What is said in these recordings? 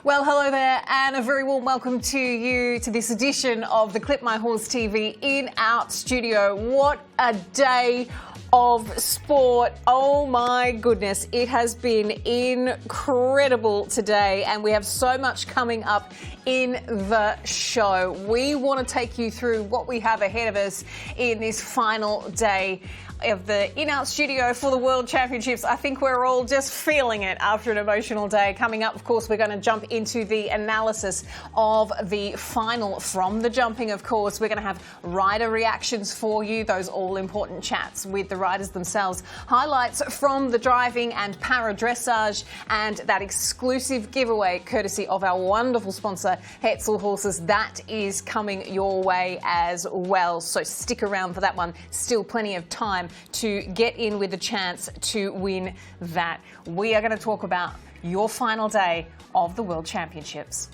Well, hello there, and a very warm welcome to you to this edition of the Clip My Horse TV in our studio. What a day of sport. Oh my goodness, it has been incredible today, and we have so much coming up in the show. We want to take you through what we have ahead of us in this final day of the in-out studio for the World Championships. I think we're all just feeling it after an emotional day. Coming up, of course, we're going to jump into the analysis of the final from the jumping, of course. We're going to have rider reactions for you, those all-important chats with the riders themselves, highlights from the driving and para-dressage, and that exclusive giveaway courtesy of our wonderful sponsor, Hetzel Horses. That is coming your way as well. So stick around for that one. Still plenty of time to get in with a chance to win that. We are going to talk about your final day of the World Championships.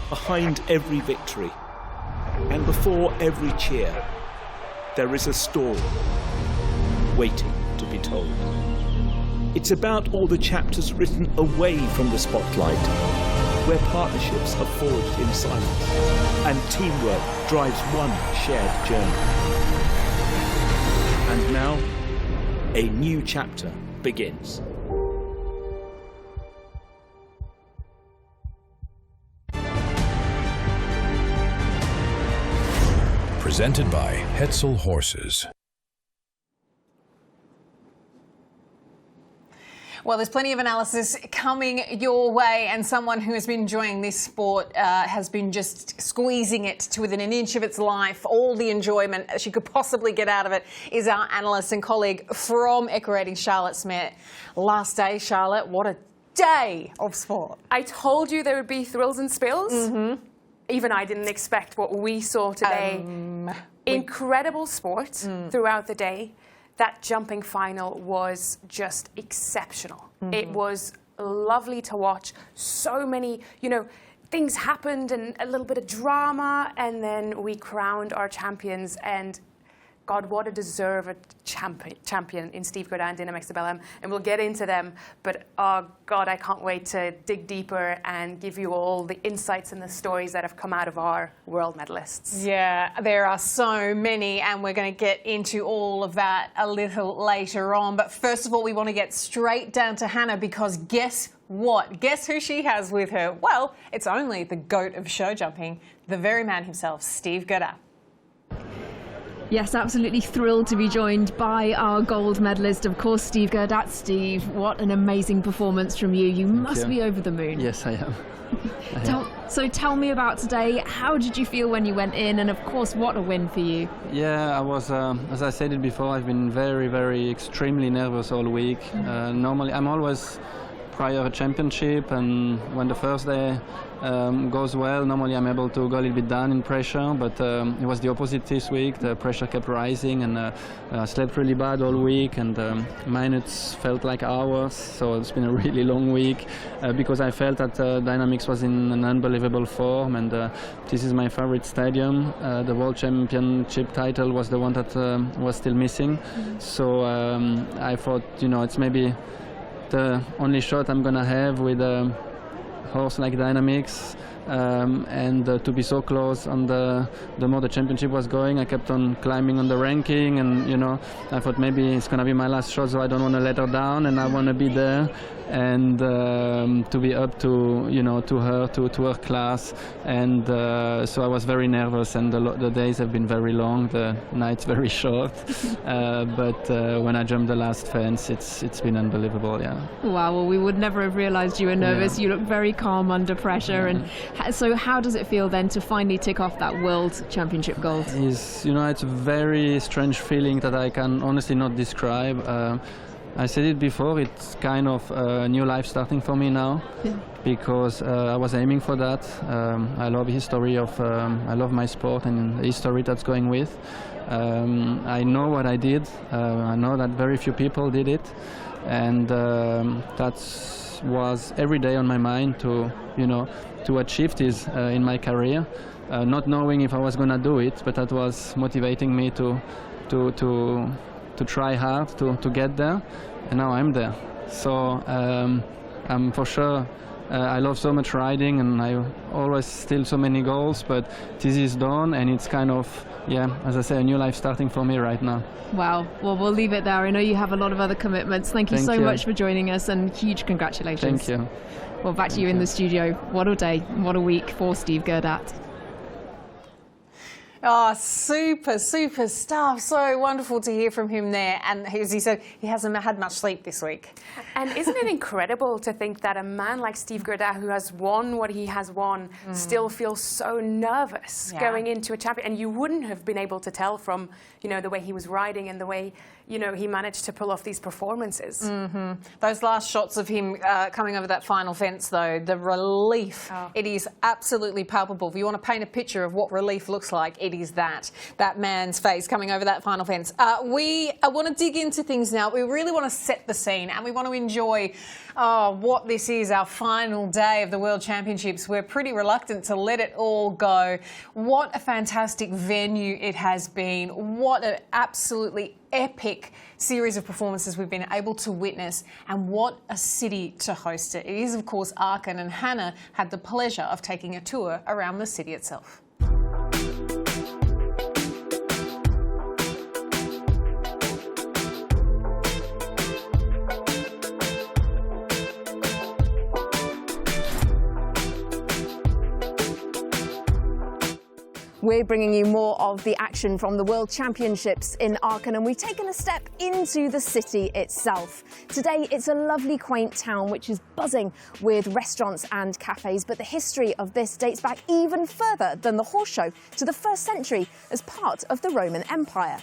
Behind every victory and before every cheer, there is a story waiting to be told. It's about all the chapters written away from the spotlight, where partnerships are forged in silence and teamwork drives one shared journey. And now, a new chapter begins. Presented by Hetzel Horses. Well, there's plenty of analysis coming your way, and someone who has been enjoying this sport has been just squeezing it to within an inch of its life. All the enjoyment she could possibly get out of it is our analyst and colleague from Equirating, Charlotte Smith. Last day, Charlotte, what a day of sport. I told you there would be thrills and spills. Even I didn't expect what we saw today. Incredible sport throughout the day. That jumping final was just exceptional. It was lovely to watch. So many, things happened and a little bit of drama, and then we crowned our champions. And God, what a deserved champion in Steve Guerdat and Dina Mextabellem. And we'll get into them. But, oh, God, I can't wait to dig deeper and give you all the insights and the stories that have come out of our world medalists. Yeah, there are so many, and we're going to get into all of that a little later on. But first of all, we want to get straight down to Hannah, because guess what? Guess who she has with her? Well, it's only the GOAT of show jumping, the very man himself, Steve Guerdat. Yes, absolutely thrilled to be joined by our gold medalist, of course, Steve Guerdat. Steve, what an amazing performance from you. You must be over the moon. Yes, I am. So tell me about today. How did you feel when you went in? And of course, what a win for you. Yeah, I was, as I said it before, I've been very, very extremely nervous all week. Normally, I'm always prior a championship, and when the first day goes well, normally I'm able to go a little bit down in pressure, but it was the opposite this week. The pressure kept rising, and I slept really bad all week, and minutes felt like hours, so it's been a really long week because I felt that Dynamics was in an unbelievable form, and this is my favorite stadium. The World Championship title was the one that was still missing, so I thought, it's maybe the only shot I'm gonna have with a horse like Dynamics, and to be so close on the more the championship was going. I kept on climbing on the ranking, and I thought maybe it's gonna be my last shot, so I don't want to let her down, and I want to be there and to be up to to her class, and so I was very nervous, and the days have been very long, the nights very short, but when I jumped the last fence, it's been unbelievable. Yeah. Wow. Well, we would never have realised you were nervous. You look very calm under pressure, and so how does it feel then to finally tick off that World Championship gold? It's a very strange feeling that I can honestly not describe. I said it before, it's kind of a new life starting for me now, because I was aiming for that. I love history I love my sport and the history that's going with. I know what I did. I know that very few people did it, and that was every day on my mind to achieve this in my career. Not knowing if I was going to do it, but that was motivating me to try hard to get there, and now I'm there. So I'm for sure I love so much riding, and I always still so many goals, but this is done, and it's kind of, yeah, as I say, a new life starting for me right now. Wow. Well, we'll leave it there. I know you have a lot of other commitments. Thank you so much for joining us, and huge congratulations. Thank you. Well, back to you in the studio. What a day, what a week for Steve Guerdat. Oh, super stuff. So wonderful to hear from him there. And as he said, he hasn't had much sleep this week. And isn't it incredible to think that a man like Steve Guerdat, who has won what he has won, still feels so nervous going into a champion? And you wouldn't have been able to tell from, you know, the way he was riding and the way, you know, he managed to pull off these performances. Those last shots of him coming over that final fence, though, the relief, it is absolutely palpable. If you want to paint a picture of what relief looks like, it is that man's face coming over that final fence. We want to dig into things now. We really want to set the scene, and we want to enjoy what this is, our final day of the World Championships. We're pretty reluctant to let it all go. What a fantastic venue it has been. What an absolutely epic series of performances we've been able to witness, and what a city to host it. It is, of course, Aachen, and Hannah had the pleasure of taking a tour around the city itself. We're bringing you more of the action from the World Championships in Aachen, and we've taken a step into the city itself. Today, it's a lovely, quaint town which is buzzing with restaurants and cafes, but the history of this dates back even further than the horse show to the 1st century as part of the Roman Empire.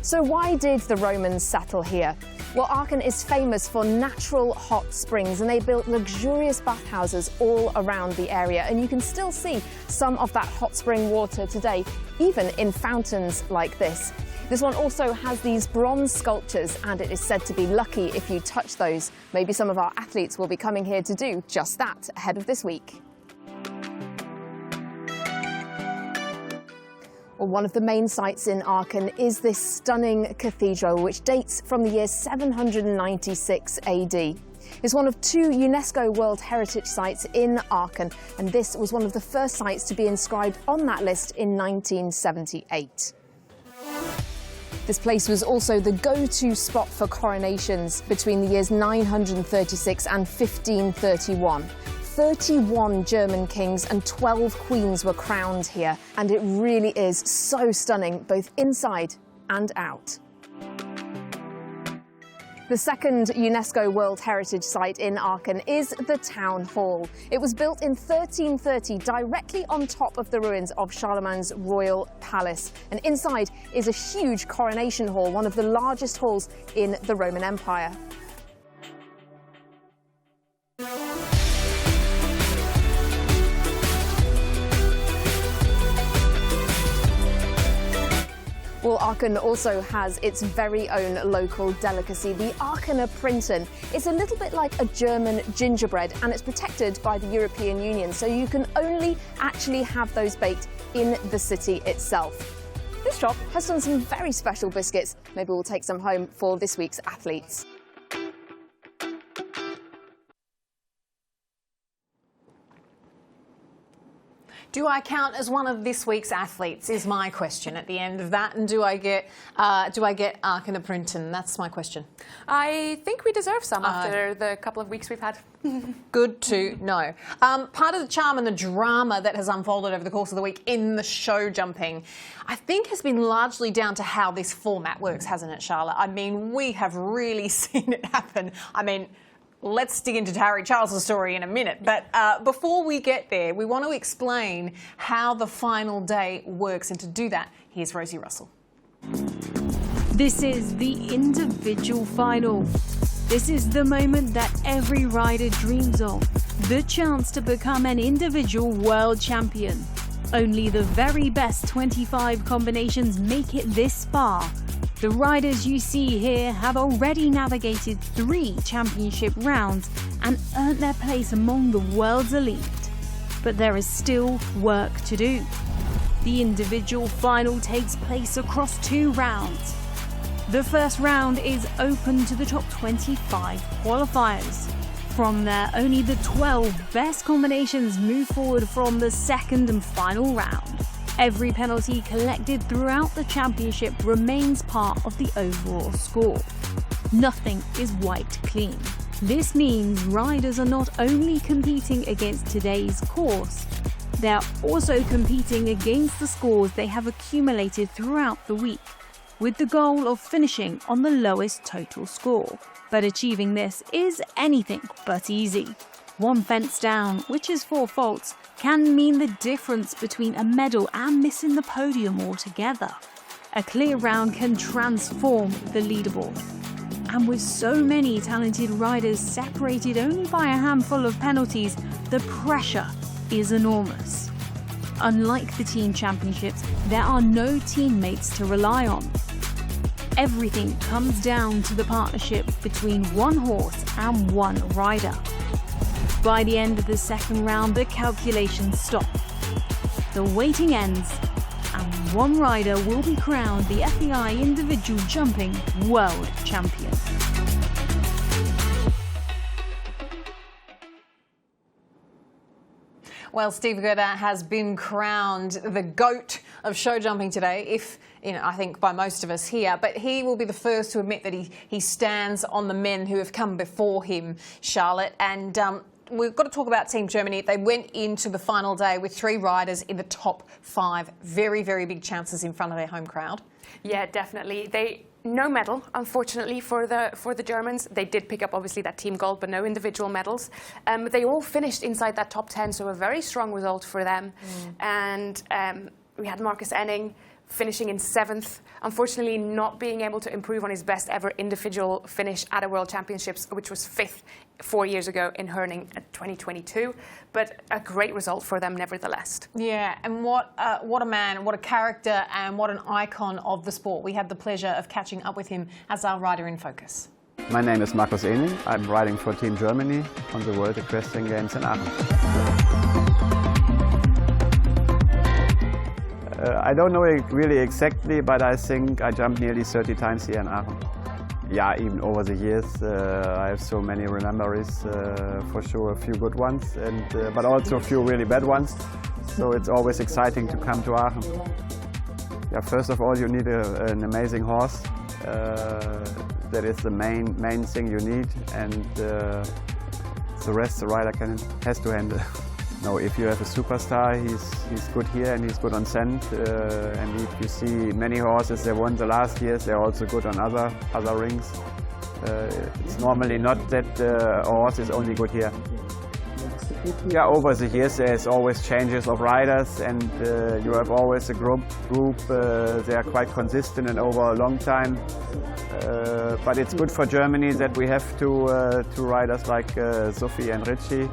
So why did the Romans settle here? Well, Aachen is famous for natural hot springs, and they built luxurious bathhouses all around the area. And you can still see some of that hot spring water today, even in fountains like this. This one also has these bronze sculptures, and it is said to be lucky if you touch those. Maybe some of our athletes will be coming here to do just that ahead of this week. Well, one of the main sites in Aachen is this stunning cathedral, which dates from the year 796 AD. It's one of 2 UNESCO World Heritage Sites in Aachen, and this was one of the first sites to be inscribed on that list in 1978. This place was also the go-to spot for coronations between the years 936 and 1531. 31 German kings and 12 queens were crowned here, and it really is so stunning, both inside and out. The second UNESCO World Heritage Site in Aachen is the Town Hall. It was built in 1330 directly on top of the ruins of Charlemagne's royal palace. And inside is a huge coronation hall, one of the largest halls in the Roman Empire. Well, Aachen also has its very own local delicacy, the Aachener Printen. It's a little bit like a German gingerbread, and it's protected by the European Union, so you can only actually have those baked in the city itself. This shop has done some very special biscuits. Maybe we'll take some home for this week's athletes. Do I count as one of this week's athletes is my question at the end of that, and do I get Aachener Printen? That's my question. I think we deserve some after the couple of weeks we've had. Good to know. Part of the charm and the drama that has unfolded over the course of the week in the show jumping, I think, has been largely down to how this format works, hasn't it, Charlotte? I mean, we have really seen it happen. I mean, let's dig into Harry Charles' story in a minute. But before we get there, we want to explain how the final day works. And to do that, here's Rosie Russell. This is the individual final. This is the moment that every rider dreams of. The chance to become an individual world champion. Only the very best 25 combinations make it this far. The riders you see here have already navigated 3 championship rounds and earned their place among the world's elite. But there is still work to do. The individual final takes place across 2 rounds. The first round is open to the top 25 qualifiers. From there, only the 12 best combinations move forward from the second and final round. Every penalty collected throughout the championship remains part of the overall score. Nothing is wiped clean. This means riders are not only competing against today's course, they're also competing against the scores they have accumulated throughout the week, with the goal of finishing on the lowest total score. But achieving this is anything but easy. One fence down, which is 4 faults, can mean the difference between a medal and missing the podium altogether. A clear round can transform the leaderboard. And with so many talented riders separated only by a handful of penalties, the pressure is enormous. Unlike the team championships, there are no teammates to rely on. Everything comes down to the partnership between one horse and one rider. By the end of the second round, the calculations stop. The waiting ends, and one rider will be crowned the FEI Individual Jumping World Champion. Well, Steve Guerdat has been crowned the GOAT of show jumping today, if, I think by most of us here. But he will be the first to admit that he stands on the men who have come before him, Charlotte. And we've got to talk about Team Germany. They went into the final day with 3 riders in the top 5. Very, very big chances in front of their home crowd. Yeah, definitely. No medal, unfortunately, for the Germans. They did pick up, obviously, that team gold, but no individual medals. They all finished inside that top 10, so a very strong result for them. And we had Marcus Enning finishing in 7th, unfortunately not being able to improve on his best ever individual finish at a World Championships, which was 5th 4 years ago in Herning at 2022, but a great result for them nevertheless. Yeah, and what a man, what a character, and what an icon of the sport. We had the pleasure of catching up with him as our rider in focus. My name is Marcus Enning. I'm riding for Team Germany on the World Equestrian Games in Aachen. I don't know it really exactly, but I think I jumped nearly 30 times here in Aachen. Yeah, even over the years, I have so many memories, for sure a few good ones, but also a few really bad ones. So it's always exciting to come to Aachen. Yeah, first of all, you need an amazing horse. That is the main thing you need, and the rest the rider has to handle. No, if you have a superstar, he's good here and he's good on scent. And if you see many horses that won the last years, they're also good on other rings. It's normally not that a horse is only good here. Yeah, over the years there's always changes of riders, and you have always a group. They are quite consistent and over a long time. But it's good for Germany that we have two riders like Sophie and Richie.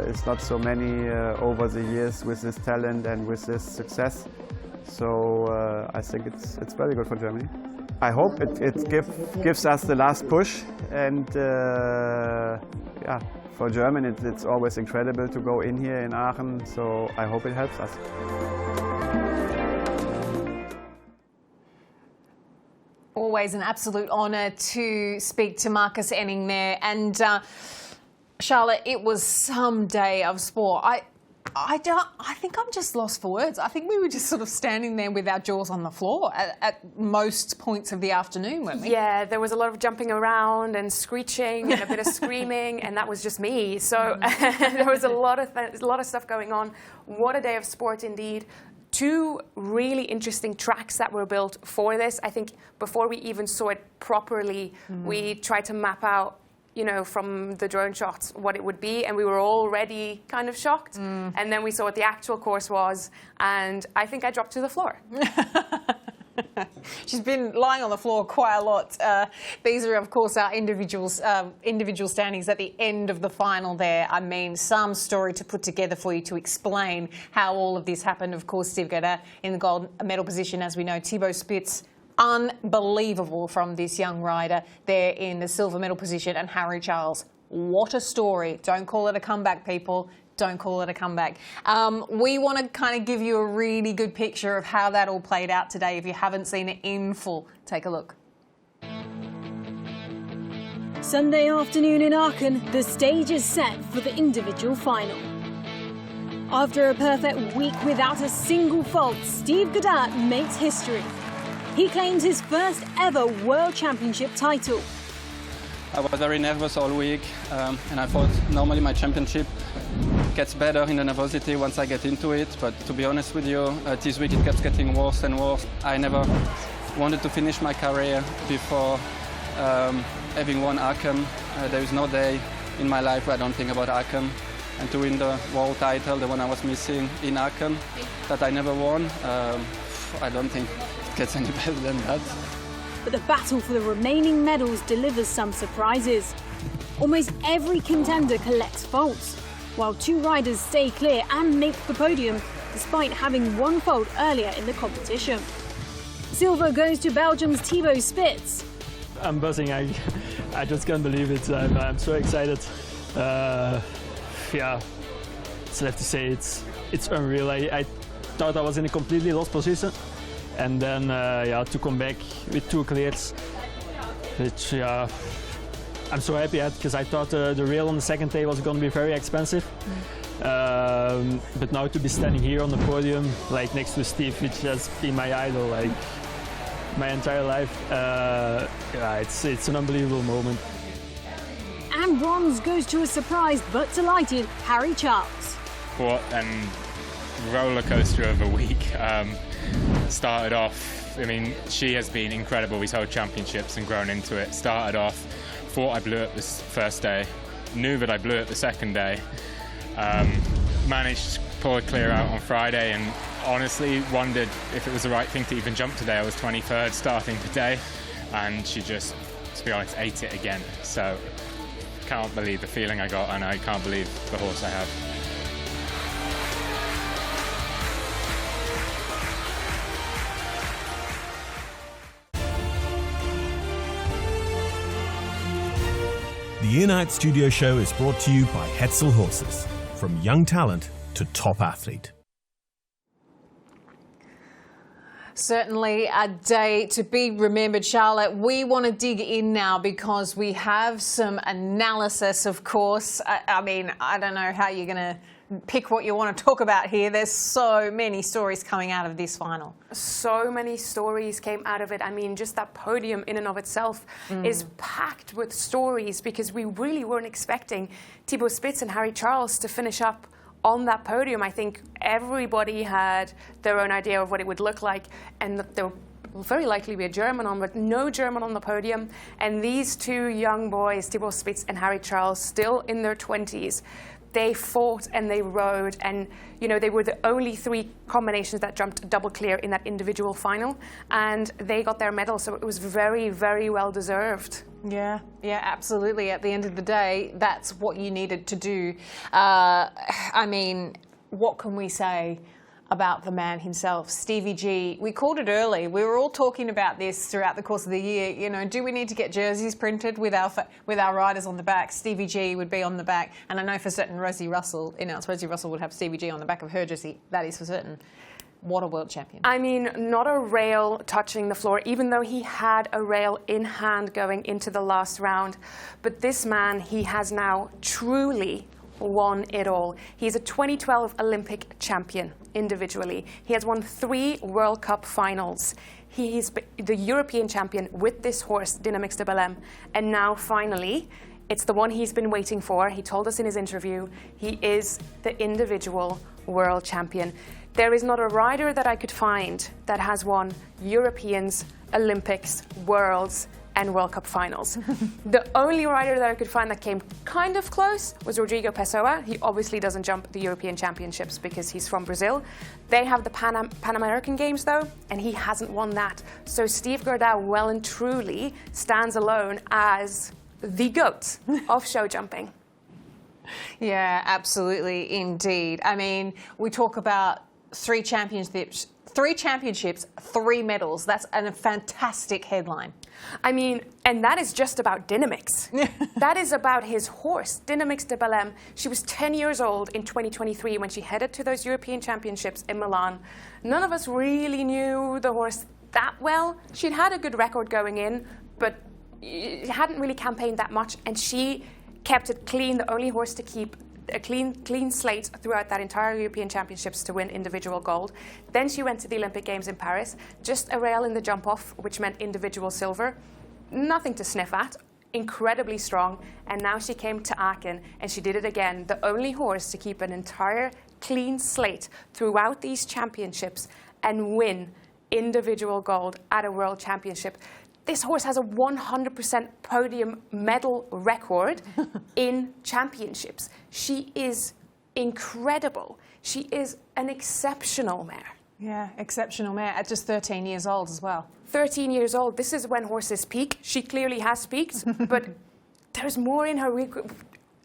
It's not so many over the years with this talent and with this success. So I think it's very good for Germany. I hope it gives us the last push, and yeah, for Germany it's always incredible to go in here in Aachen, so I hope it helps us. Always an absolute honour to speak to Marcus Enning there. And Charlotte, it was some day of sport. I think I'm just lost for words. I think we were just sort of standing there with our jaws on the floor at most points of the afternoon, weren't we? Yeah, there was a lot of jumping around and screeching and a bit of screaming, and that was just me. So there was a lot of stuff going on. What a day of sport indeed. 2 really interesting tracks that were built for this. I think before we even saw it properly, we tried to map out, from the drone shots what it would be, and we were already kind of shocked. And then we saw what the actual course was, and I think I dropped to the floor. She's been lying on the floor quite a lot. These are, of course, our individual standings at the end of the final there. I mean, some story to put together for you to explain how all of this happened. Of course, Steve Guerdat in the gold medal position, as we know. Thibaut Spitz, unbelievable from this young rider there in the silver medal position. And Harry Charles, what a story. Don't call it a comeback, people. Don't call it a comeback. We want to kind of give you a really good picture of how that all played out today. If you haven't seen it in full, take a look. Sunday afternoon in Aachen, the stage is set for the individual final. After a perfect week without a single fault, Steve Guerdat makes history. He claims his first ever World Championship title. I was very nervous all week, and I thought normally my championship gets better in the nervosity once I get into it, but to be honest with you, this week it kept getting worse and worse. I never wanted to finish my career before having won Aachen. There is no day in my life where I don't think about Aachen. And to win the world title, the one I was missing in Aachen, that I never won, I don't think it gets any better than that. But the battle for the remaining medals delivers some surprises. Almost every contender collects faults, while 2 riders stay clear and make the podium, despite having 1 fault earlier in the competition. Silver goes to Belgium's Thibaut Spitz. I'm buzzing. I just can't believe it. I'm so excited. Yeah, so I have to say it's unreal. I thought I was in a completely lost position, and then yeah, to come back with 2 clears, which I'm so happy at, because I thought the rail on the second day was going to be very expensive. But now to be standing here on the podium, like next to Steve, which has been my idol, like my entire life, yeah, it's an unbelievable moment. And bronze goes to a surprised but delighted Harry Charles. What a roller coaster of a week. Started off, I mean, she has been incredible these whole championships and grown into it. Started off, thought I blew it this first day, knew that I blew it the second day. Managed to pull a clear out on Friday, and honestly wondered if it was the right thing to even jump today. I was 23rd starting today, and she just, to be honest, ate it again. So can't believe the feeling I got, and I can't believe the horse I have. The In-Out Studio Show is brought to you by Hetzel Horses. From young talent to top athlete. Certainly a day to be remembered, Charlotte. We want to dig in now because we have some analysis, of course. I mean, I don't know how you're going to pick what you want to talk about here. There's so many stories coming out of this final. So many stories came out of it. I mean, just that podium in and of itself is packed with stories, because we really weren't expecting Thibaut Spitz and Harry Charles to finish up on that podium. I think everybody had their own idea of what it would look like, and there will very likely be a German on, but no German on the podium. And these 2 young boys, Thibaut Spitz and Harry Charles, still in their 20s, they fought and they rode, and you know, they were the only 3 combinations that jumped double clear in that individual final, and they got their medal, so it was very, very well deserved. Yeah, absolutely. At the end of the day, that's what you needed to do. I mean, what can we say about the man himself, Stevie G? We called it early. We were all talking about this throughout the course of the year. You know, do we need to get jerseys printed with our riders on the back? Stevie G would be on the back, and I know for certain Rosie Russell would have Stevie G on the back of her jersey. That is for certain. What a world champion. I mean, not a rail touching the floor, even though he had a rail in hand going into the last round. But this man, he has now truly won it all. He's a 2012 Olympic champion individually. He has won 3 World Cup finals. He is the European champion with this horse, Dynamix de Belém. And now, finally, it's the one he's been waiting for. He told us in his interview, he is the individual world champion. There is not a rider that I could find that has won Europeans, Olympics, Worlds, and World Cup finals. The only rider that I could find that came kind of close was Rodrigo Pessoa. He obviously doesn't jump the European Championships because he's from Brazil. They have the Pan American Games though, and he hasn't won that. So Steve Guerdat well and truly stands alone as the GOAT of show jumping. Yeah, absolutely, indeed. I mean, we talk about 3 championships, 3 medals. That's a fantastic headline. I mean, and that is just about Dynamix. That is about his horse, Dynamix de Belém. She was 10 years old in 2023 when she headed to those European Championships in Milan. None of us really knew the horse that well. She'd had a good record going in, but hadn't really campaigned that much, and she kept it clean, the only horse to keep a clean slate throughout that entire European Championships to win individual gold. Then she went to the Olympic Games in Paris, just a rail in the jump off, which meant individual silver. Nothing to sniff at, incredibly strong, and now she came to Aachen and she did it again, the only horse to keep an entire clean slate throughout these championships and win individual gold at a World Championship. This horse has a 100% podium medal record in championships. She is incredible. She is an exceptional mare. Yeah, exceptional mare at just 13 years old as well. 13 years old. This is when horses peak. She clearly has peaked, but there's more in her.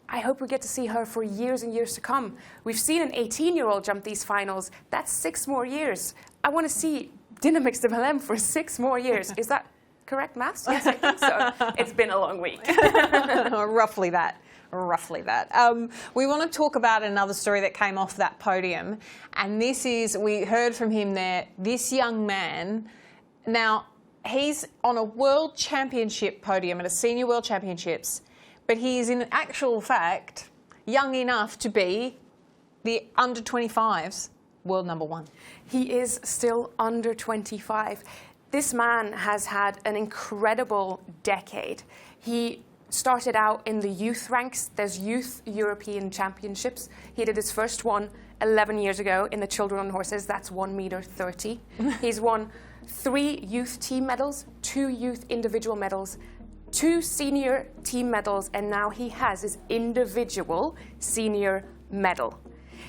I hope we get to see her for years and years to come. We've seen an 18-year-old jump these finals. That's 6 more years. I want to see Dynamix de Belém for 6 more years. Is that correct maths? Yes, I think so. It's been a long week. Roughly that. Roughly that. We want to talk about another story that came off that podium, and this is, we heard from him there, this young man, now he's on a World Championship podium at a Senior World Championships, but he is in actual fact young enough to be the under 25s world number 1. He is still under 25. This man has had an incredible decade. He started out in the youth ranks. There's Youth European Championships. He did his first one 11 years ago in the children on horses. That's 1.30 meters. He's won 3 youth team medals, 2 youth individual medals, 2 senior team medals, and now he has his individual senior medal.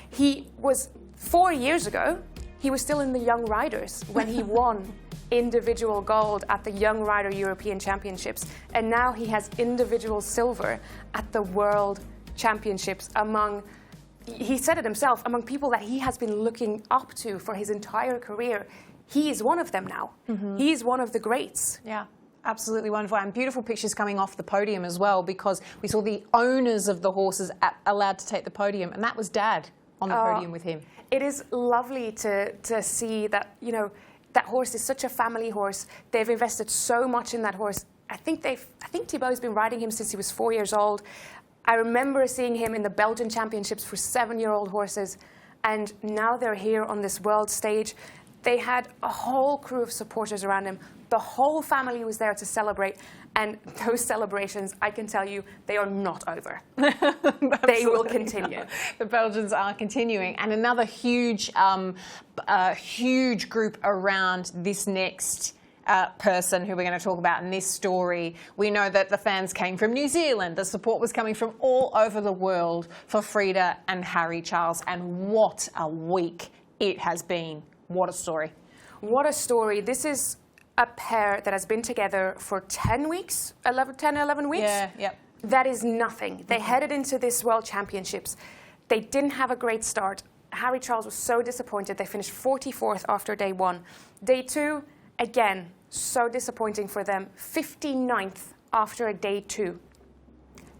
He was 4 years ago, he was still in the Young Riders when he won individual gold at the Young Rider European Championships, and now he has individual silver at the World Championships among, he said it himself, among people that he has been looking up to for his entire career. He is one of them now. He is one of the greats. Yeah. Absolutely wonderful, and beautiful pictures coming off the podium as well, because we saw the owners of the horses allowed to take the podium, and that was Dad on the podium with him. It is lovely to see that, you know, that horse is such a family horse. They've invested so much in that horse. I think Thibaut's been riding him since he was 4 years old. I remember seeing him in the Belgian Championships for 7-year-old horses, and now they're here on this world stage. They had a whole crew of supporters around him. The whole family was there to celebrate, and those celebrations, I can tell you, they are not over. They will continue. The Belgians are continuing, and another huge, huge group around this next person who we're going to talk about in this story. We know that the fans came from New Zealand. The support was coming from all over the world for Frida and Harry Charles, and what a week it has been. What a story. What a story. This is a pair that has been together for 10 weeks, 11 weeks. Yeah, yep. That is nothing. They headed into this World Championships. They didn't have a great start. Harry Charles was so disappointed. They finished 44th after day 1. Day 2, again, so disappointing for them. 59th after a day 2.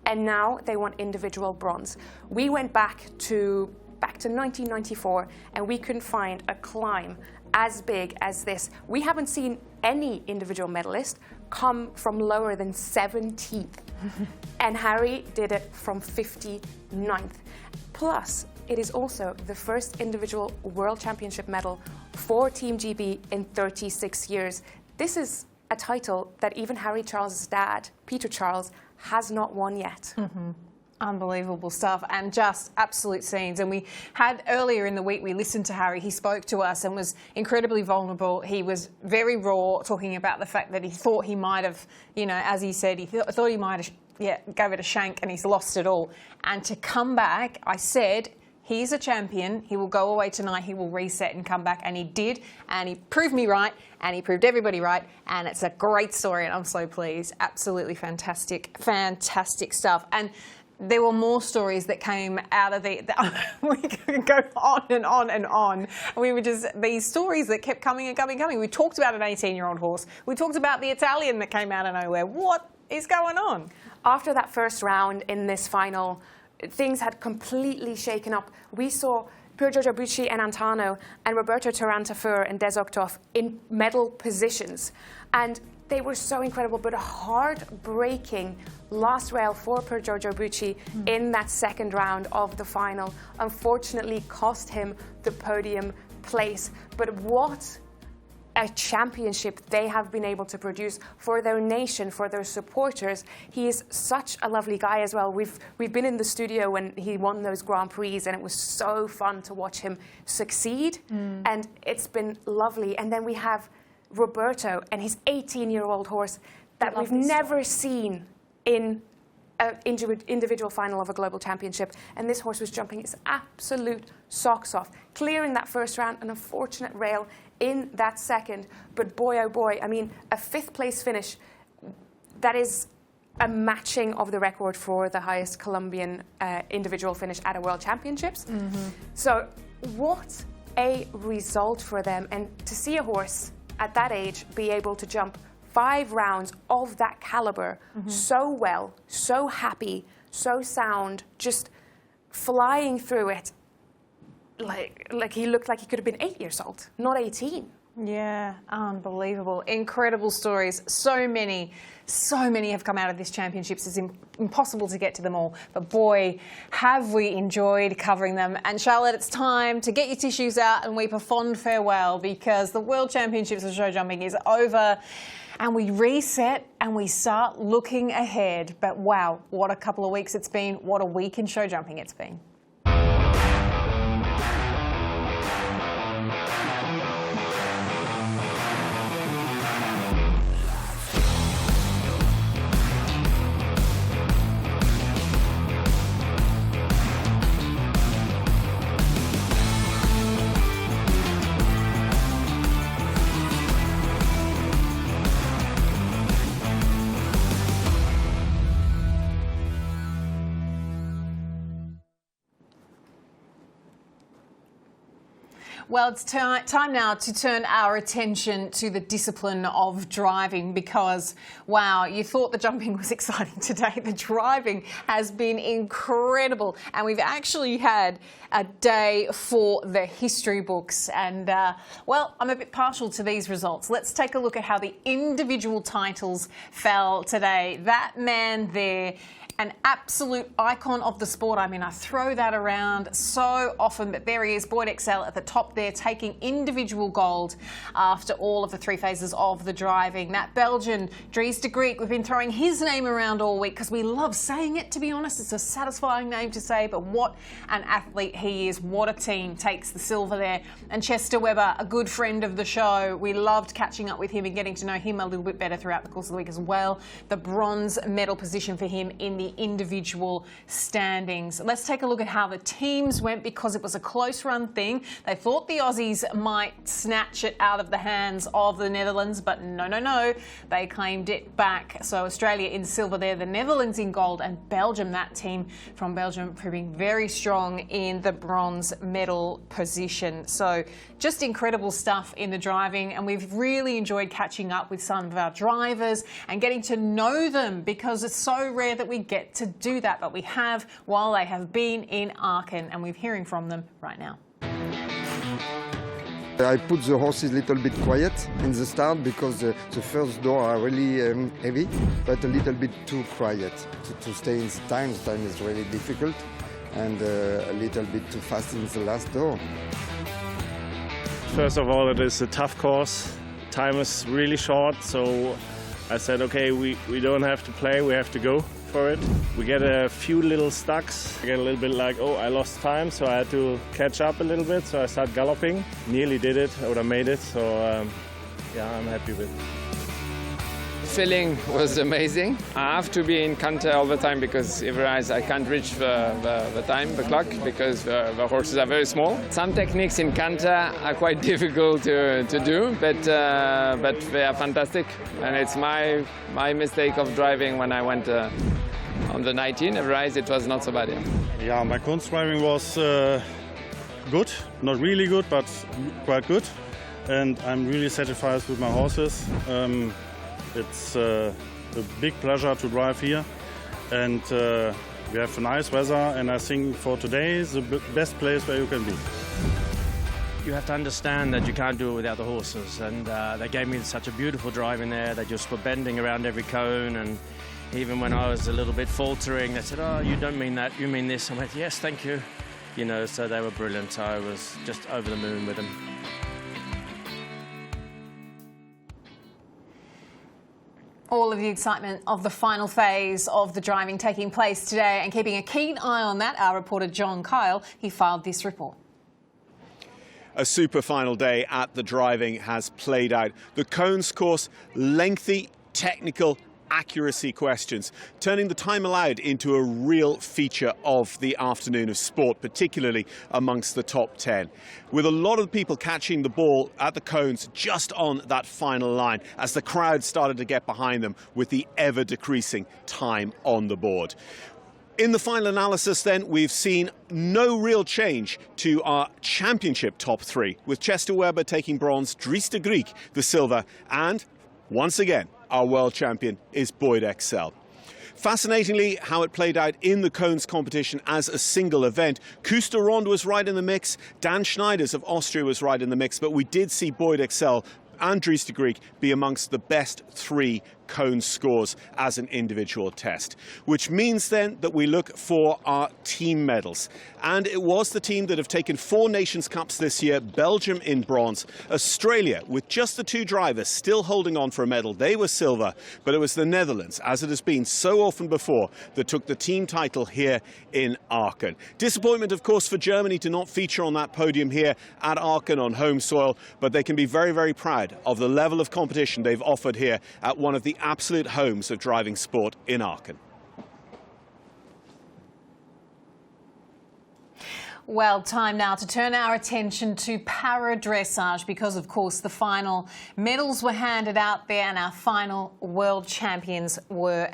And now they want individual bronze. We went back to 1994, and we couldn't find a climb as big as this. We haven't seen any individual medalist come from lower than 17th. And Harry did it from 59th. Plus, it is also the first individual World Championship medal for Team GB in 36 years. This is a title that even Harry Charles' dad, Peter Charles, has not won yet. Unbelievable stuff, and just absolute scenes. And we had earlier in the week, we listened to Harry. He spoke to us and was incredibly vulnerable. He was very raw, talking about the fact that he thought he might have, you know, as he said, he thought he might have, gave it a shank, and he's lost it all. And to come back, I said, he's a champion. He will go away tonight. He will reset and come back. And he did. And he proved me right. And he proved everybody right. And it's a great story. And I'm so pleased. Absolutely fantastic, fantastic stuff. And there were more stories that came out of we could go on and on and on. We were just, these stories that kept coming and coming and coming. We talked about an 18-year-old horse. We talked about the Italian that came out of nowhere. What is going on? After that first round in this final, things had completely shaken up. We saw Pier Giorgio Bucci and Antano and Roberto Tarantafur and Des Octave in medal positions. And they were so incredible, but a heartbreaking last rail for Giorgio Bucci in that second round of the final. Unfortunately, cost him the podium place. But what a championship they have been able to produce for their nation, for their supporters. He is such a lovely guy as well. We've been in the studio when he won those Grand Prix, and it was so fun to watch him succeed. And it's been lovely. And then we have Roberto and his 18-year-old horse that we've never seen in an individual final of a global championship. And this horse was jumping his absolute socks off, clearing that first round, an unfortunate rail in that second. But boy, oh boy, I mean, a 5th place finish, that is a matching of the record for the highest Colombian individual finish at a World Championships. So what a result for them. And to see a horse at that age be able to jump 5 rounds of that caliber so well, so happy, so sound, just flying through it, like he looked like he could have been 8 years old, not 18. Yeah, unbelievable. Incredible stories. So many have come out of this championships. It's impossible to get to them all. But boy, have we enjoyed covering them. And Charlotte, it's time to get your tissues out and weep a fond farewell, because the World Championships of show jumping is over. And we reset and we start looking ahead. But wow, what a couple of weeks it's been. What a week in show jumping it's been. Well, it's time now to turn our attention to the discipline of driving, because, wow, you thought the jumping was exciting today. The driving has been incredible, and we've actually had a day for the history books. And, well, I'm a bit partial to these results. Let's take a look at how the individual titles fell today. That man there, an absolute icon of the sport. I mean, I throw that around so often, but there he is, Boyd Excel at the top there, taking individual gold after all of the 3 phases of the driving. That Belgian, Dries de Greek, we've been throwing his name around all week because we love saying it, to be honest. It's a satisfying name to say, but what an athlete he is. What a team takes the silver there. And Chester Webber, a good friend of the show. We loved catching up with him and getting to know him a little bit better throughout the course of the week as well. The bronze medal position for him in the individual standings. Let's take a look at how the teams went, because it was a close run thing. They thought the Aussies might snatch it out of the hands of the Netherlands, but no, they claimed it back. So Australia in silver there, the Netherlands in gold, and Belgium, that team from Belgium, proving very strong in the bronze medal position. So just incredible stuff in the driving, and we've really enjoyed catching up with some of our drivers and getting to know them, because it's so rare that we get to do that, but we have while they have been in Aachen, and we're hearing from them right now. I put the horses a little bit quiet in the start because the first door are really heavy, but a little bit too quiet to stay in the time. The time is really difficult, and a little bit too fast in the last door. First of all, it is a tough course. Time is really short, so I said, okay, we don't have to play, we have to go for it. We get a few little stucks. I get a little bit like, oh, I lost time, so I had to catch up a little bit, so I start galloping. Nearly did it, or I made it, so yeah, I'm happy with it. Feeling was amazing. I have to be in canter all the time because otherwise I can't reach the time, the clock, because the horses are very small. Some techniques in canter are quite difficult to do, but they are fantastic. And it's my mistake of driving when I went on the 19. Otherwise it was not so bad. Yeah, my Kunst driving was good, not really good, but quite good. And I'm really satisfied with my horses. It's a big pleasure to drive here, and we have nice weather, and I think for today is the best place where you can be. you have to understand that you can't do it without the horses, and they gave me such a beautiful drive in there. They just were bending around every cone, and even when I was a little bit faltering, they said, "Oh, you don't mean that, you mean this." I went, "Yes, thank you." You know, so they were brilliant. I was just over the moon with them. All of the excitement of the final phase of the driving taking place today, and keeping a keen eye on that, our reporter John Kyle, he filed this report. A super final day at the driving has played out. The cones course, lengthy, technical, accuracy questions, turning the time allowed into a real feature of the afternoon of sport, particularly amongst the top 10. With a lot of people catching the ball at the cones just on that final line as the crowd started to get behind them with the ever-decreasing time on the board. In the final analysis then, we've seen no real change to our championship top three, with Chester Webber taking bronze, Dries de Griek the silver, and once again, our world champion is Boyd Excel. Fascinatingly, how it played out in the cones competition as a single event. Kuster-Rond was right in the mix, Dan Schneiders of Austria was right in the mix, but we did see Boyd Excel and Dries de Griek be amongst the best three cone scores as an individual test, which means then that we look for our team medals. And it was the team that have taken 4 Nations Cups this year, Belgium in bronze, Australia with just the 2 drivers still holding on for a medal. They were silver, but it was the Netherlands, as it has been so often before, that took the team title here in Aachen. Disappointment, of course, for Germany to not feature on that podium here at Aachen on home soil, but they can be very, very proud of the level of competition they've offered here at one of the absolute homes of driving sport in Aachen. Well, time now to turn our attention to para-dressage, because, of course, the final medals were handed out there and our final world champions were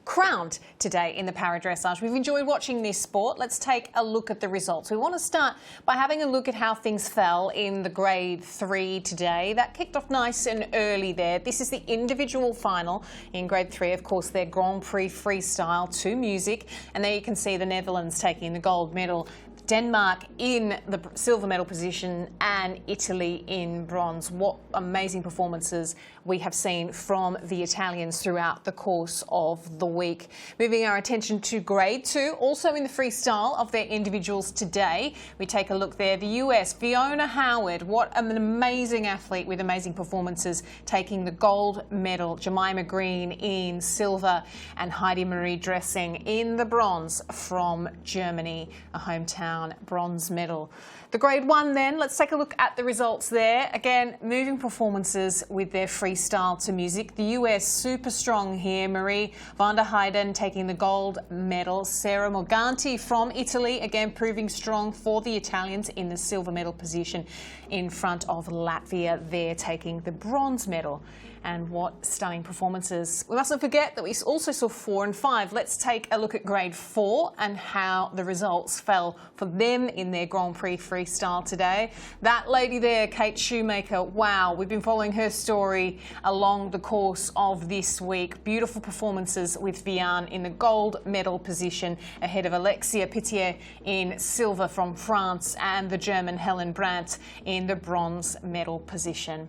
crowned today in the para-dressage. We've enjoyed watching this sport. Let's take a look at the results. We want to start by having a look at how things fell in the grade 3 today. That kicked off nice and early there. This is the individual final in grade 3, of course, their Grand Prix freestyle to music. And there you can see the Netherlands taking the gold medal, Denmark in the silver medal position, and Italy in bronze. What amazing performances we have seen from the Italians throughout the course of the week. Moving our attention to grade 2, also in the freestyle of their individuals today. We take a look there. The US, Fiona Howard, what an amazing athlete with amazing performances, taking the gold medal. Jemima Green in silver, and Heidi Marie Dressing in the bronze from Germany, a hometown bronze medal. The grade 1 then, let's take a look at the results there. Again, moving performances with their freestyle to music. The US super strong here. Marie van der Heijden taking the gold medal. Sarah Morganti from Italy, again proving strong for the Italians in the silver medal position in front of Latvia. They're taking the bronze medal. And what stunning performances. We mustn't forget that we also saw 4 and 5. Let's take a look at grade 4 and how the results fell for them in their Grand Prix freestyle today. That lady there, Kate Shoemaker, wow, we've been following her story along the course of this week. Beautiful performances with Vian in the gold medal position ahead of Alexia Pitié in silver from France and the German Helen Brandt in the bronze medal position.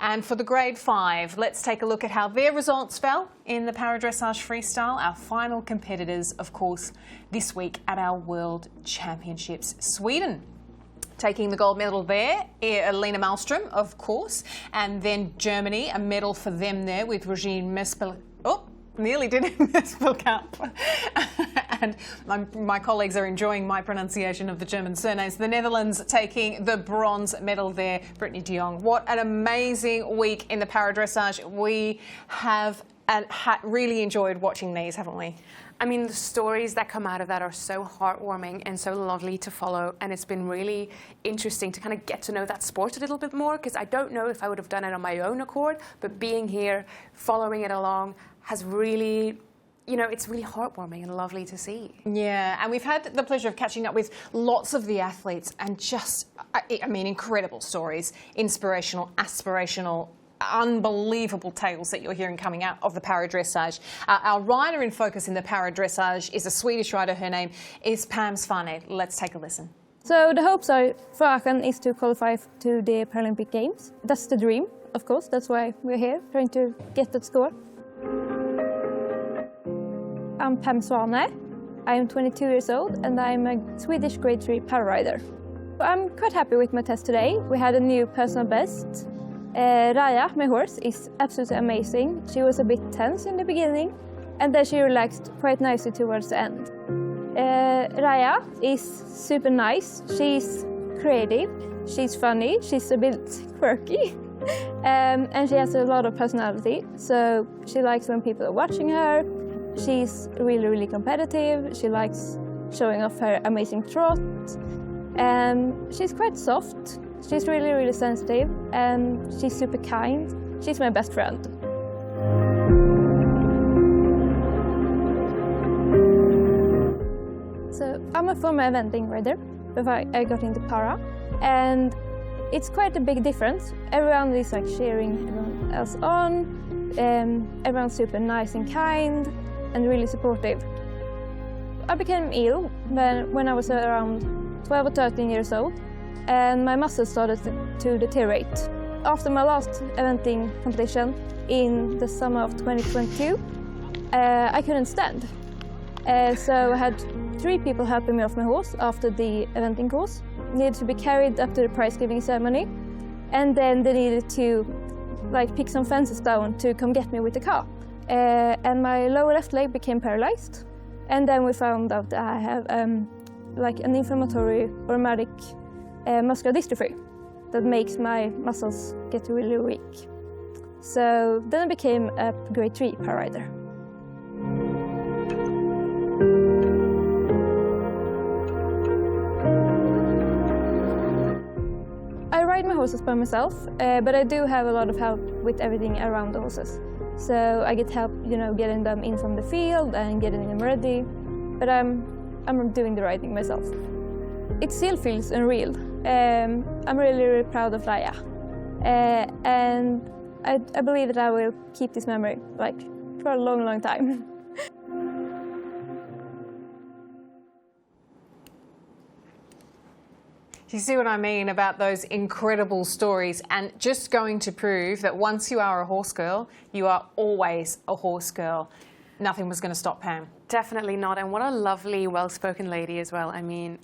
And for the grade 5, let's take a look at how their results fell in the para-dressage freestyle. Our final competitors, of course, this week at our World Championships. Sweden taking the gold medal there, Lena Malmström, of course, and then Germany, a medal for them there with Regine Mespel. Oh, nearly didn't Mespelkamp. And my colleagues are enjoying my pronunciation of the German surnames. The Netherlands taking the bronze medal there, Brittany de Jong. What an amazing week in the para-dressage. We have really enjoyed watching these, haven't we? I mean, the stories that come out of that are so heartwarming and so lovely to follow, and it's been really interesting to kind of get to know that sport a little bit more, because I don't know if I would have done it on my own accord, but being here, following it along, has really, you know, it's really heartwarming and lovely to see. Yeah, and we've had the pleasure of catching up with lots of the athletes, and just, I mean, incredible stories, inspirational, aspirational, unbelievable tales that you're hearing coming out of the para-dressage. Our rider in focus in the para-dressage is a Swedish rider. Her name is Pam Svane. Let's take a listen. So the hopes are for Aachen is to qualify to the Paralympic Games. That's the dream, of course. That's why we're here, trying to get that score. I'm Pam Svane. I'm 22 years old and I'm a Swedish grade 3 para-rider. I'm quite happy with my test today. We had a new personal best. Raya, my horse, is absolutely amazing. She was a bit tense in the beginning and then she relaxed quite nicely towards the end. Raya is super nice. She's creative, she's funny, she's a bit quirky and she has a lot of personality. So she likes when people are watching her. She's really, really competitive. She likes showing off her amazing trot. And she's quite soft. She's really, really sensitive and she's super kind. She's my best friend. So I'm a former eventing rider before I got into para, and it's quite a big difference. Everyone is like cheering everyone else on, everyone's super nice and kind and really supportive. I became ill when I was around 12 or 13 years old, and my muscles started to deteriorate. After my last eventing competition in the summer of 2022, I couldn't stand. So I had 3 people helping me off my horse after the eventing course. Needed to be carried up to the prize giving ceremony, and then they needed to pick some fences down to come get me with the car. And my lower left leg became paralyzed. And then we found out that I have an inflammatory rheumatic muscular dystrophy that makes my muscles get really weak. So then I became a grade 3 para-rider. I ride my horses by myself, but I do have a lot of help with everything around the horses. So I get help, getting them in from the field and getting them ready. But I'm doing the riding myself. It still feels unreal. I'm really, really proud of Raya. And I believe that I will keep this memory for a long, long time. You see what I mean about those incredible stories, and just going to prove that once you are a horse girl, you are always a horse girl. Nothing was going to stop Pam. Definitely not, and what a lovely, well-spoken lady as well. I mean,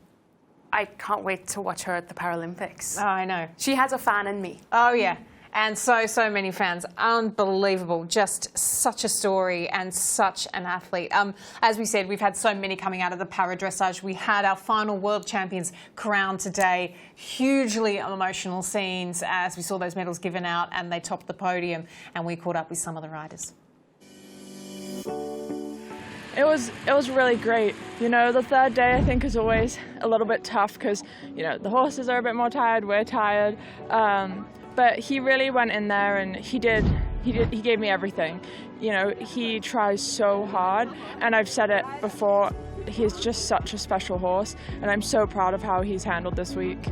I can't wait to watch her at the Paralympics. Oh, I know. She has a fan in me. Oh, yeah. And so many fans. Unbelievable. Just such a story and such an athlete. As we said, we've had so many coming out of the para dressage. We had our final world champions crowned today. Hugely emotional scenes as we saw those medals given out and they topped the podium, and we caught up with some of the riders. It was really great. The third day I think is always a little bit tough because, the horses are a bit more tired, we're tired. But he really went in there and he gave me everything. He tries so hard, and I've said it before, he's just such a special horse, and I'm so proud of how he's handled this week.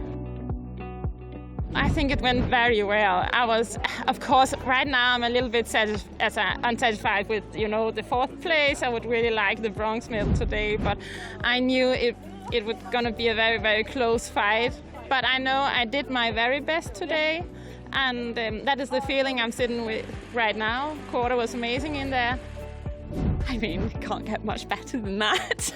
I think it went very well. I was, of course, right now I'm a little bit unsatisfied with, the 4th place. I would really like the bronze medal today, but I knew it was going to be a very, very close fight. But I know I did my very best today, and that is the feeling I'm sitting with right now. Quarter was amazing in there. I mean, it can't get much better than that.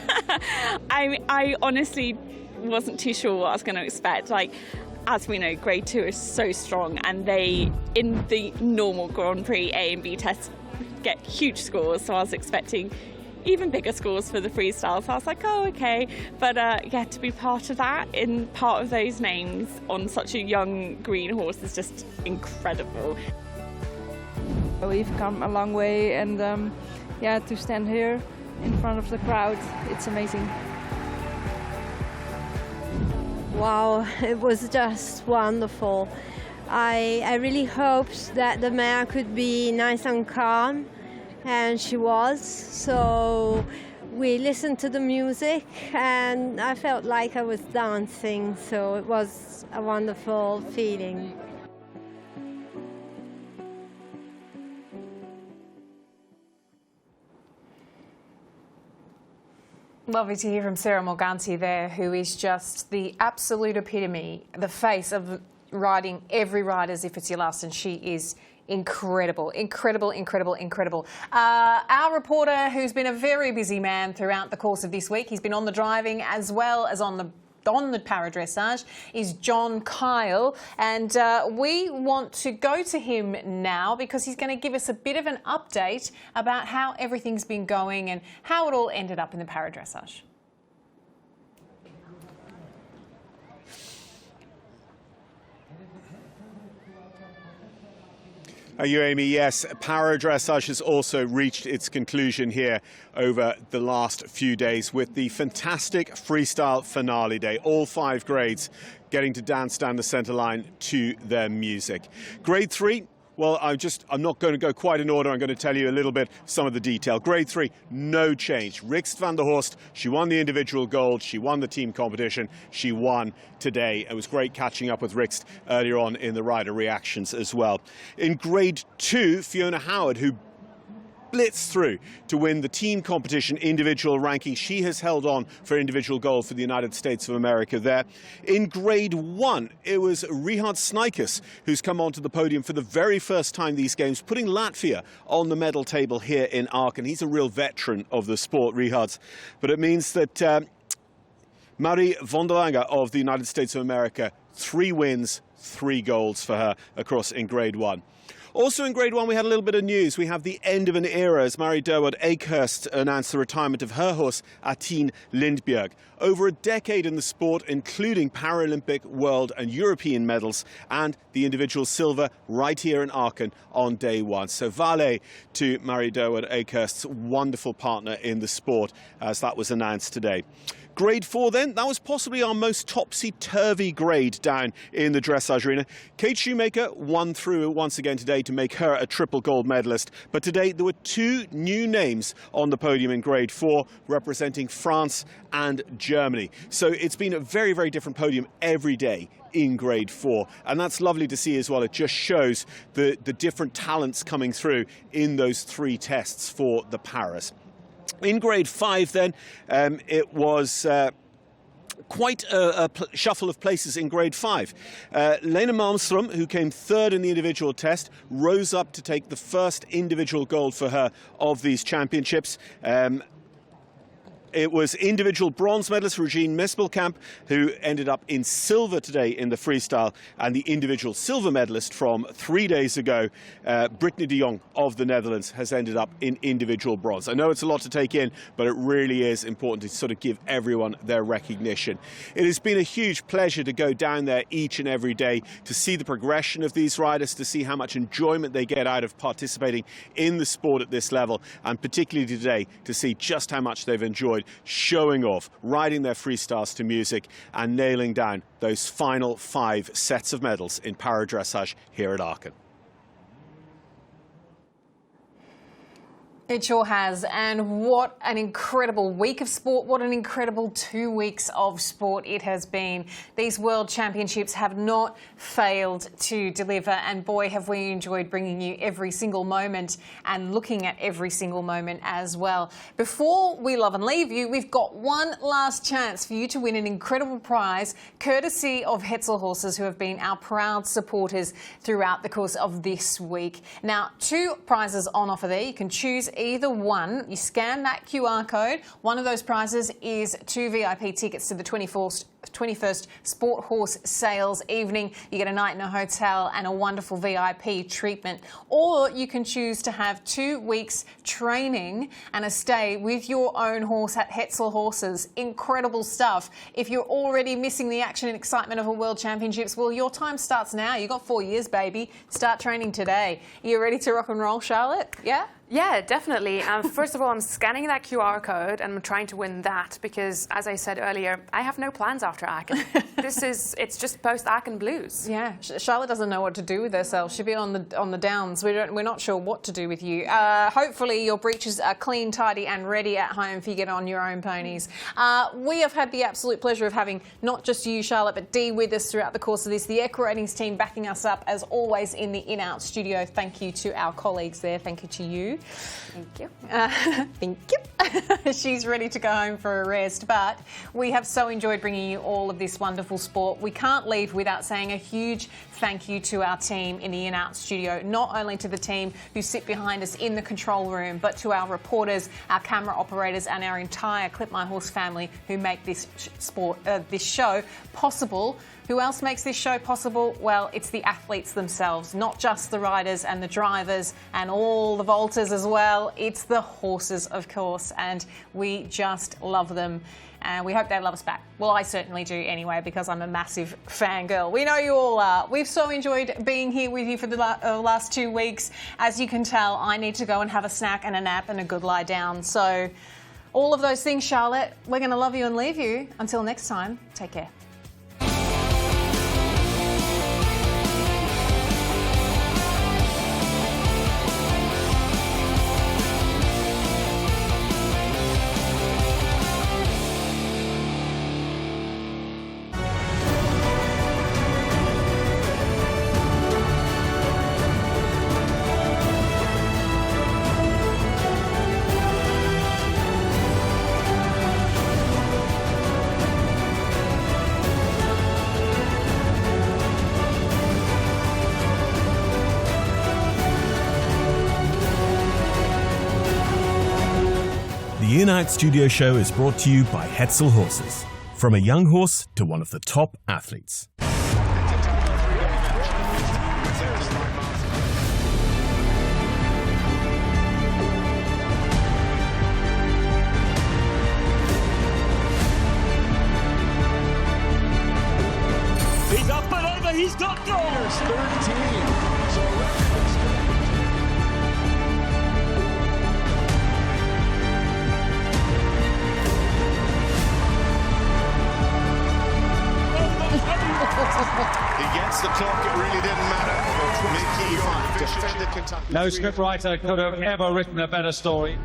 I honestly wasn't too sure what I was going to expect. As we know, grade 2 is so strong, and they, in the normal Grand Prix A and B tests, get huge scores, so I was expecting even bigger scores for the freestyle, so I was like, oh, okay. But to be part of that, in part of those names on such a young green horse is just incredible. We've come a long way, and to stand here in front of the crowd, it's amazing. Wow, it was just wonderful. I really hoped that the mare could be nice and calm, and she was. So we listened to the music and I felt like I was dancing, so it was a wonderful feeling. Lovely to hear from Sarah Morganti there, who is just the absolute epitome, the face of riding every ride as if it's your last, and she is incredible, incredible, incredible, incredible. Our reporter, who's been a very busy man throughout the course of this week, he's been on the driving as well as on the para dressage, is John Kyle, and we want to go to him now because he's going to give us a bit of an update about how everything's been going and how it all ended up in the para dressage. Are you, Amy? Yes, para dressage has also reached its conclusion here over the last few days with the fantastic freestyle finale day. All 5 grades getting to dance down the centre line to their music. Grade 3. Well, I'm not going to go quite in order. I'm going to tell you a little bit some of the detail. Grade 3, no change. Rikst van der Horst, she won the individual gold. She won the team competition. She won today. It was great catching up with Rikst earlier on in the rider reactions as well. In Grade 2, Fiona Howard, who blitzed through to win the team competition individual ranking. She has held on for individual gold for the United States of America there. In Grade 1, it was Richard Snikus who's come onto the podium for the very first time these games, putting Latvia on the medal table here in Aachen. He's a real veteran of the sport, Richard. But it means that Marie von der Lange of the United States of America, 3 wins, 3 golds for her across in Grade 1. Also in Grade 1, we had a little bit of news. We have the end of an era as Marie Durwood Akehurst announced the retirement of her horse, Athene Lindbjerg. Over a decade in the sport, including Paralympic, world and European medals, and the individual silver right here in Aachen on day 1. So valet to Marie Durwood Akehurst's wonderful partner in the sport, as that was announced today. Grade 4 then, that was possibly our most topsy-turvy grade down in the dressage arena. Kate Shoemaker won through once again today to make her a triple gold medalist. But today there were 2 new names on the podium in Grade 4 representing France and Germany. So it's been a very, very different podium every day in Grade 4, and that's lovely to see as well. It just shows the different talents coming through in those 3 tests for the paras. In Grade 5 then, it was quite a shuffle of places in Grade 5. Lena Malmström, who came 3rd in the individual test, rose up to take the first individual gold for her of these championships. It was individual bronze medalist Regine Mispelkamp who ended up in silver today in the freestyle, and the individual silver medalist from 3 days ago, Brittany de Jong of the Netherlands, has ended up in individual bronze. I know it's a lot to take in, but it really is important to sort of give everyone their recognition. It has been a huge pleasure to go down there each and every day to see the progression of these riders, to see how much enjoyment they get out of participating in the sport at this level, and particularly today to see just how much they've enjoyed showing off, riding their freestyles to music and nailing down those final 5 sets of medals in para dressage here at Aachen. It sure has, and what an incredible week of sport, what an incredible 2 weeks of sport it has been. These World Championships have not failed to deliver, and boy have we enjoyed bringing you every single moment and looking at every single moment as well. Before we love and leave you, we've got one last chance for you to win an incredible prize courtesy of Hetzel Horses, who have been our proud supporters throughout the course of this week. Now, 2 prizes on offer there. You can choose either one. You scan that QR code. One of those prizes is 2 VIP tickets to the 21st Sport Horse Sales Evening. You get a night in a hotel and a wonderful VIP treatment. Or you can choose to have 2 weeks training and a stay with your own horse at Hetzel Horses. Incredible stuff. If you're already missing the action and excitement of a World Championships, well, your time starts now. You've got 4 years, baby. Start training today. You ready to rock and roll, Charlotte? Yeah? Yeah, definitely. First of all, I'm scanning that QR code and I'm trying to win that because, as I said earlier, I have no plans after Aachen. It's just post-Aachen blues. Yeah, Charlotte doesn't know what to do with herself. She'll be on the downs. We're not sure what to do with you. Hopefully your breeches are clean, tidy and ready at home for you to get on your own ponies. We have had the absolute pleasure of having not just you, Charlotte, but Dee with us throughout the course of this. The Echo Ratings team backing us up, as always, in the in-out studio. Thank you to our colleagues there. Thank you to you. you. Thank you. Thank you. She's ready to go home for a rest, but we have so enjoyed bringing you all of this wonderful sport. We can't leave without saying a huge thank you to our team in the In-Out studio, not only to the team who sit behind us in the control room, but to our reporters, our camera operators, and our entire Clip My Horse family who make this show possible. Who else makes this show possible? Well, it's the athletes themselves, not just the riders and the drivers and all the vaulters as well. It's the horses, of course, and we just love them. And we hope they love us back. Well, I certainly do anyway, because I'm a massive fangirl. We know you all are. We've so enjoyed being here with you for the last 2 weeks. As you can tell, I need to go and have a snack and a nap and a good lie down. So all of those things, Charlotte, we're going to love you and leave you. Until next time, take care. The In-Out Studio Show is brought to you by Hetzel Horses. From a young horse to one of the top athletes. He's up and over, he's got goals! 13. Against the clock, it really didn't matter. Mickey, defended Kentucky. No scriptwriter could have ever written a better story.